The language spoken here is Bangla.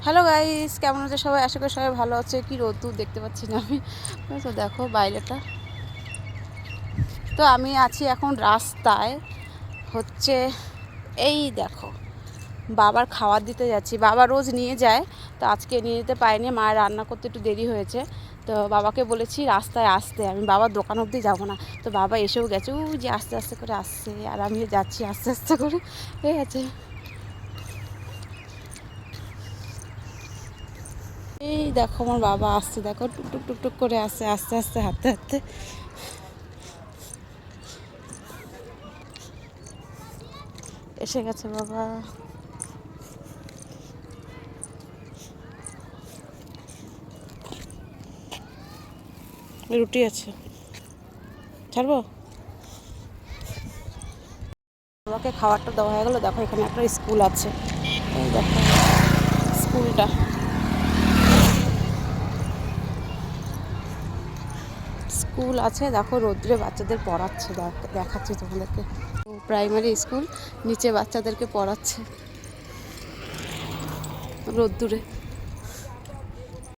হ্যালো গাইস, কেমন আছে সবাই? আশা করি সবাই ভালো আছে। কি রোদ্দুর দেখতে পাচ্ছি না আমি। তো দেখো বাইরেটা। তো আমি আছি এখন রাস্তায়, হচ্ছে এই দেখো বাবার খাবার দিতে যাচ্ছি। বাবা রোজ নিয়ে যায়, তো আজকে নিয়ে যেতে পারিনি, মায়ের রান্না করতে একটু দেরি হয়েছে। তো বাবাকে বলেছি রাস্তায় আসতে, আমি বাবার দোকান অবধি যাবো না। তো বাবা এসেও গেছে, ও যে আস্তে আস্তে করে আসছে, আর আমিও যাচ্ছি আস্তে আস্তে করে। ঠিক আছে, এই দেখো আমার বাবা আসছে, দেখো টুকটুক টুকটুক করে আসছে, আস্তে আস্তে হাঁটতে হাঁটতে এসে গেছে বাবা। রুটি আছে, ছাড়বো। বাবাকে খাবারটা দেওয়া হয়ে গেলো। দেখো এখানে একটা স্কুল আছে, এই দেখো স্কুলটা, স্কুল আছে। দেখো রোদ্রে বাচ্চাদের পড়াচ্ছে, দেখাচ্ছি তোমাদেরকে। প্রাইমারি স্কুল, নিচে বাচ্চাদেরকে পড়াচ্ছে রোদ্দুরে।